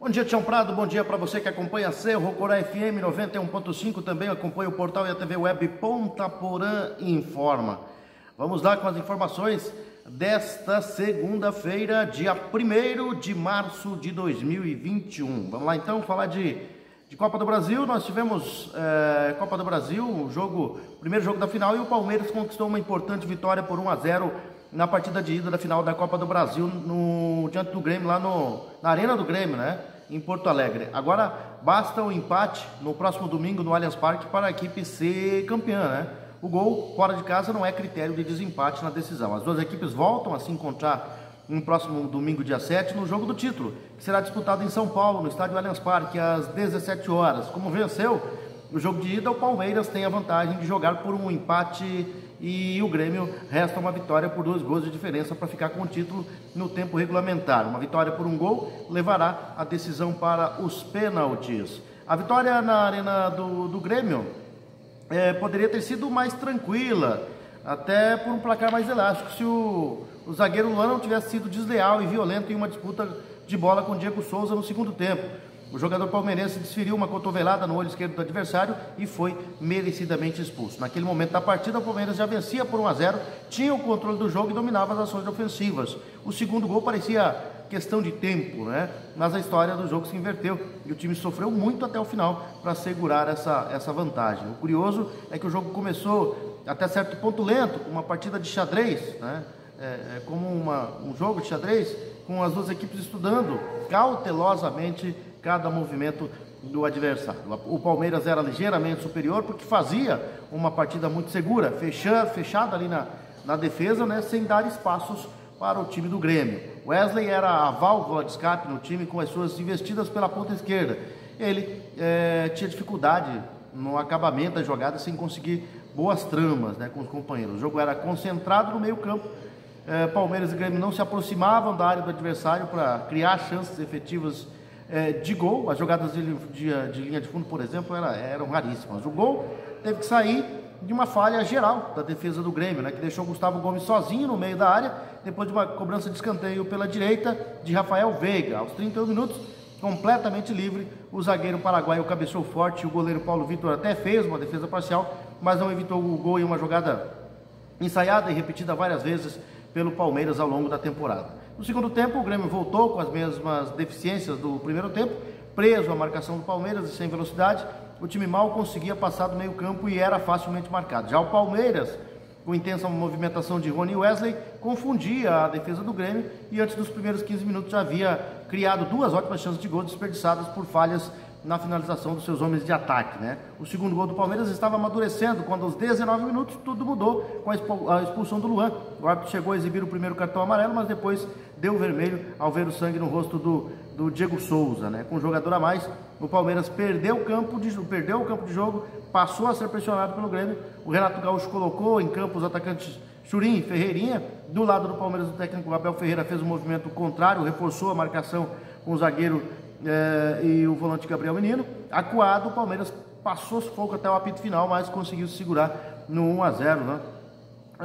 Bom dia, Tião Prado, bom dia para você que acompanha a Cerro Corá FM 91.5, também acompanha o portal e a TV Web Ponta Porã Informa. Vamos lá com as informações desta segunda-feira, dia 1º de março de 2021. Vamos lá então falar de Copa do Brasil. Nós tivemos Copa do Brasil, o primeiro jogo da final, e o Palmeiras conquistou uma importante vitória por 1-0 na partida de ida da final da Copa do Brasil diante do Grêmio, lá na Arena do Grêmio, né, em Porto Alegre. Agora basta o empate no próximo domingo no Allianz Parque para a equipe ser campeã, né? O gol fora de casa não é critério de desempate na decisão. As duas equipes voltam a se encontrar no próximo domingo, dia 7, no jogo do título, que será disputado em São Paulo, no estádio Allianz Parque, às 17 horas. Como venceu o jogo de ida, o Palmeiras tem a vantagem de jogar por um empate e o Grêmio resta uma vitória por 2 gols de diferença para ficar com o título no tempo regulamentar. Uma vitória por 1 gol levará a decisão para os pênaltis. A vitória na Arena do Grêmio poderia ter sido mais tranquila, até por um placar mais elástico, se o zagueiro Luan não tivesse sido desleal e violento em uma disputa de bola com o Diego Souza no segundo tempo. O jogador palmeirense desferiu uma cotovelada no olho esquerdo do adversário e foi merecidamente expulso. Naquele momento da partida, o Palmeiras já vencia por 1-0, tinha o controle do jogo e dominava as ações ofensivas. O segundo gol parecia questão de tempo, né? Mas a história do jogo se inverteu e o time sofreu muito até o final para segurar essa vantagem. O curioso é que o jogo começou até certo ponto lento, com uma partida de xadrez, né? Como um jogo de xadrez, com as duas equipes estudando cautelosamente cada movimento do adversário. O Palmeiras era ligeiramente superior porque fazia uma partida muito segura, fechada ali na defesa, né, sem dar espaços para o time do Grêmio. Wesley era a válvula de escape no time, com as suas investidas pela ponta esquerda. Ele tinha dificuldade no acabamento da jogada, sem conseguir boas tramas, né, com os companheiros. O jogo era concentrado no meio campo. Palmeiras e Grêmio não se aproximavam da área do adversário para criar chances efetivas de gol. As jogadas de linha de fundo, por exemplo, eram raríssimas. O gol teve que sair de uma falha geral da defesa do Grêmio, né, que deixou Gustavo Gomes sozinho no meio da área, depois de uma cobrança de escanteio pela direita de Rafael Veiga. Aos 31 minutos, completamente livre, o zagueiro paraguaio cabeceou forte, o goleiro Paulo Vitor até fez uma defesa parcial, mas não evitou o gol em uma jogada ensaiada e repetida várias vezes pelo Palmeiras ao longo da temporada. No segundo tempo, o Grêmio voltou com as mesmas deficiências do primeiro tempo, preso à marcação do Palmeiras e sem velocidade. O time mal conseguia passar do meio campo e era facilmente marcado. Já o Palmeiras, com intensa movimentação de Rony e Wesley, confundia a defesa do Grêmio e antes dos primeiros 15 minutos já havia criado 2 ótimas chances de gol desperdiçadas por falhas na finalização dos seus homens de ataque, né? O segundo gol do Palmeiras estava amadurecendo quando aos 19 minutos tudo mudou com a expulsão do Luan. O árbitro chegou a exibir o primeiro cartão amarelo, mas depois deu vermelho ao ver o sangue no rosto do Diego Souza, né? Com um jogador a mais, o Palmeiras perdeu o campo de jogo, passou a ser pressionado pelo Grêmio. O Renato Gaúcho colocou em campo os atacantes Churin e Ferreirinha. Do lado do Palmeiras, o técnico Abel Ferreira fez um movimento contrário, reforçou a marcação com o zagueiro e o volante Gabriel Menino. Acuado, o Palmeiras passou sufoco até o apito final, mas conseguiu se segurar no 1-0, né?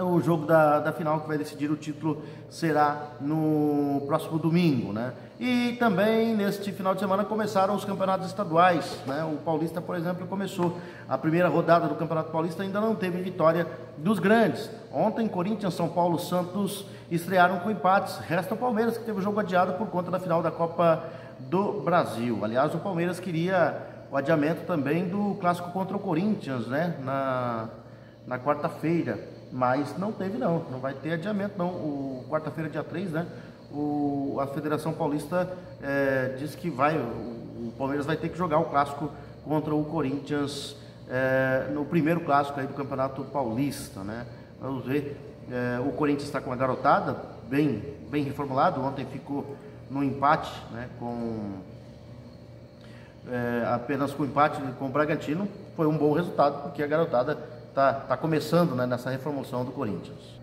O jogo da final, que vai decidir o título, será no próximo domingo, né? E também neste final de semana começaram os campeonatos estaduais, né? O Paulista, por exemplo, começou a primeira rodada do Campeonato Paulista, ainda não teve vitória dos grandes. Ontem, Corinthians, São Paulo, Santos estrearam com empates. Resta o Palmeiras, que teve o jogo adiado por conta da final da Copa do Brasil. Aliás, o Palmeiras queria o adiamento também do clássico contra o Corinthians, né, na quarta-feira, mas não teve não vai ter adiamento não. O quarta-feira, dia 3, né, a Federação Paulista diz que o Palmeiras vai ter que jogar o clássico contra o Corinthians no primeiro clássico aí do Campeonato Paulista, né. Vamos ver, o Corinthians está com uma garotada bem reformulado. Ontem ficou no empate, né, apenas com empate com o Bragantino. Foi um bom resultado, porque a garotada tá começando, né, nessa reformulação do Corinthians.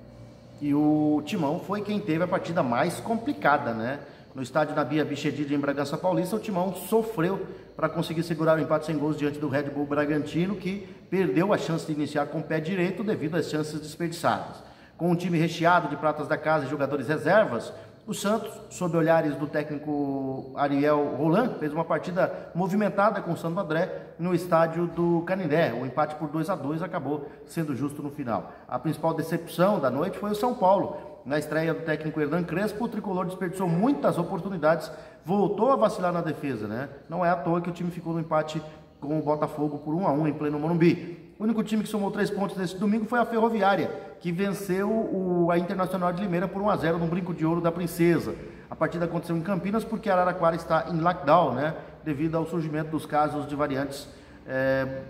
E o Timão foi quem teve a partida mais complicada, né? No estádio Nabia Bichedid, em Bragança Paulista, o Timão sofreu para conseguir segurar o empate sem gols diante do Red Bull Bragantino, que perdeu a chance de iniciar com o pé direito devido às chances desperdiçadas. Com um time recheado de pratas da casa e jogadores reservas, O Santos, sob olhares do técnico Ariel Roland, fez uma partida movimentada com o Santo André no estádio do Canindé. O empate por 2-2 acabou sendo justo no final. A principal decepção da noite foi o São Paulo. Na estreia do técnico Hernan Crespo, o tricolor desperdiçou muitas oportunidades, voltou a vacilar na defesa, né? Não é à toa que o time ficou no empate com o Botafogo por 1-1 em pleno Morumbi. O único time que somou 3 pontos nesse domingo foi a Ferroviária, que venceu a Internacional de Limeira por 1-0 no Brinco de Ouro da Princesa. A partida aconteceu em Campinas porque Araraquara está em lockdown, né? Devido ao surgimento dos casos de variantes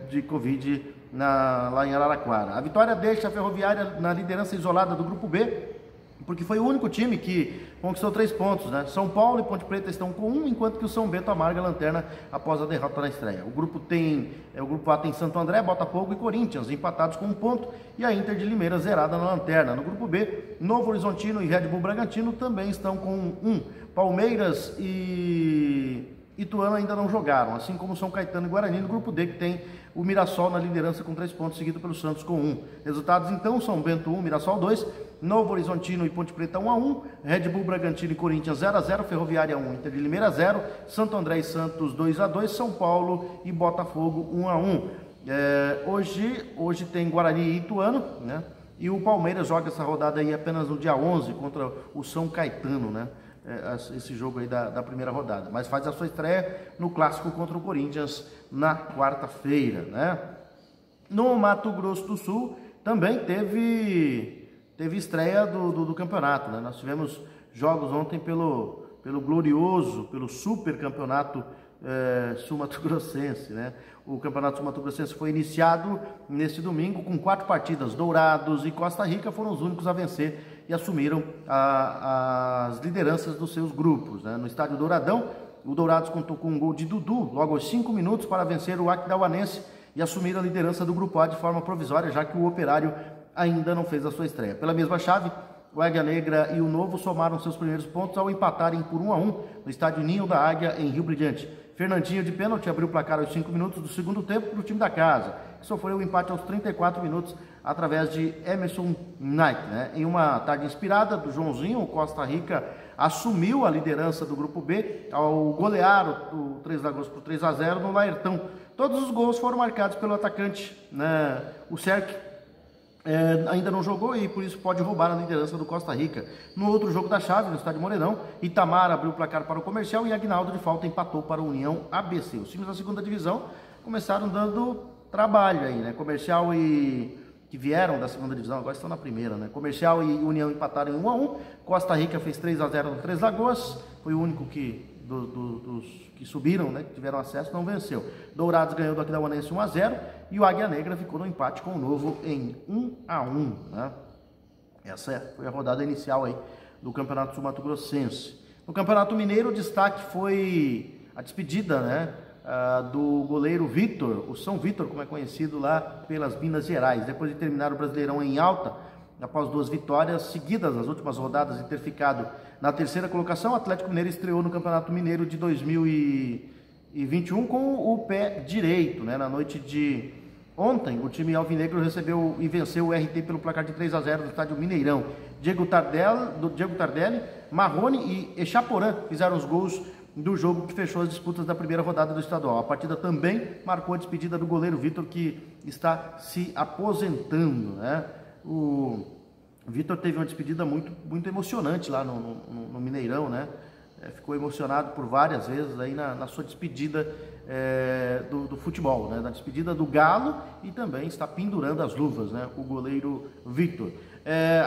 de Covid lá em Araraquara. A vitória deixa a Ferroviária na liderança isolada do Grupo B, porque foi o único time que conquistou 3 pontos, né? São Paulo e Ponte Preta estão com 1, enquanto que o São Bento amarga a lanterna após a derrota na estreia. O grupo A tem Santo André, Botafogo e Corinthians empatados com 1 ponto, e a Inter de Limeira zerada na lanterna. No grupo B, Novo Horizontino e Red Bull Bragantino também estão com 1. Palmeiras e Ituano ainda não jogaram, assim como São Caetano e Guarani. No grupo D, que tem o Mirassol na liderança com 3 pontos, seguido pelo Santos com 1. Resultados então: São Bento 1, Mirassol 2, Novo Horizontino e Ponte Preta 1-1, Red Bull Bragantino e Corinthians 0-0, Ferroviária 1, Inter de Limeira 0, Santo André e Santos 2-2, São Paulo e Botafogo 1-1. Hoje tem Guarani e Ituano, né? E o Palmeiras joga essa rodada aí apenas no dia 11 contra o São Caetano, né? Esse jogo aí da primeira rodada, mas faz a sua estreia no clássico contra o Corinthians na quarta-feira, né? No Mato Grosso do Sul também teve estreia do campeonato, né? Nós tivemos jogos ontem pelo glorioso, pelo super campeonato sul-mato-grossense, né? O campeonato sul-mato-grossense foi iniciado neste domingo com 4 partidas. Dourados e Costa Rica foram os únicos a vencer e assumiram as lideranças dos seus grupos, né? No estádio Douradão, o Dourados contou com um gol de Dudu logo aos 5 minutos para vencer o Aquidauanense e assumir a liderança do grupo A de forma provisória, já que o Operário ainda não fez a sua estreia. Pela mesma chave, o Águia Negra e o Novo somaram seus primeiros pontos ao empatarem por 1-1 no estádio Ninho da Águia, em Rio Brilhante. Fernandinho de pênalti abriu o placar aos 5 minutos do segundo tempo para o time da casa, que sofreu o empate aos 34 minutos através de Emerson Knight, né? Em uma tarde inspirada do Joãozinho, o Costa Rica assumiu a liderança do grupo B ao golear o Três Lagoas por 3-0 no Laertão. Todos os gols foram marcados pelo atacante, né? O Serk ainda não jogou e por isso pode roubar a liderança do Costa Rica. No outro jogo da chave, no estádio Morenão, Itamar abriu o placar para o Comercial e Aguinaldo de falta empatou para o União ABC. Os times da segunda divisão começaram dando trabalho aí, né? Comercial que vieram da segunda divisão, agora estão na primeira, né? Comercial e União empataram em 1-1. Costa Rica fez 3-0 no Três Lagoas, foi o único dos que subiram, né, que tiveram acesso, não venceu. Dourados ganhou do Aquidauanense 1-0 e o Águia Negra ficou no empate com o Novo em 1-1, né? Essa foi a rodada inicial aí do Campeonato Sul-Mato-Grossense. No Campeonato Mineiro, o destaque foi a despedida, né, do goleiro Vitor, o São Vitor, como é conhecido lá pelas Minas Gerais. Depois de terminar o Brasileirão em alta, após 2 vitórias seguidas nas últimas rodadas e ter ficado na terceira colocação, o Atlético Mineiro estreou no Campeonato Mineiro de 2021 com o pé direito, né? Na noite de ontem, o time alvinegro recebeu e venceu o RT pelo placar de 3-0 no estádio Mineirão. Diego Tardelli, Marrone e Echaporã fizeram os gols do jogo que fechou as disputas da primeira rodada do estadual. A partida também marcou a despedida do goleiro Vitor, que está se aposentando, né? O Vitor teve uma despedida muito emocionante lá no Mineirão, né? Ficou emocionado por várias vezes aí na sua despedida do futebol, né? Na despedida do Galo, e também está pendurando as luvas, né? O goleiro Vitor.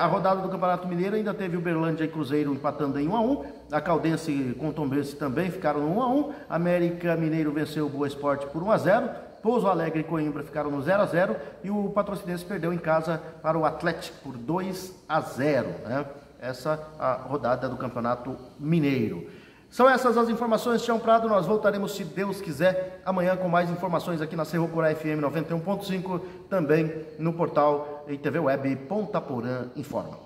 A rodada do Campeonato Mineiro ainda teve Uberlândia e Cruzeiro empatando em 1-1, a Caldense com Tombense também ficaram no 1-1, América Mineiro venceu o Boa Esporte por 1-0, Pouso Alegre e Coimbra ficaram no 0-0 e o Patrocinense perdeu em casa para o Atlético por 2-0, né? Essa a rodada do Campeonato Mineiro. São essas as informações, Tião Prado. Nós voltaremos, se Deus quiser, amanhã com mais informações aqui na Cerro Corá FM 91.5, também no portal e TV Web Ponta Porã Informa.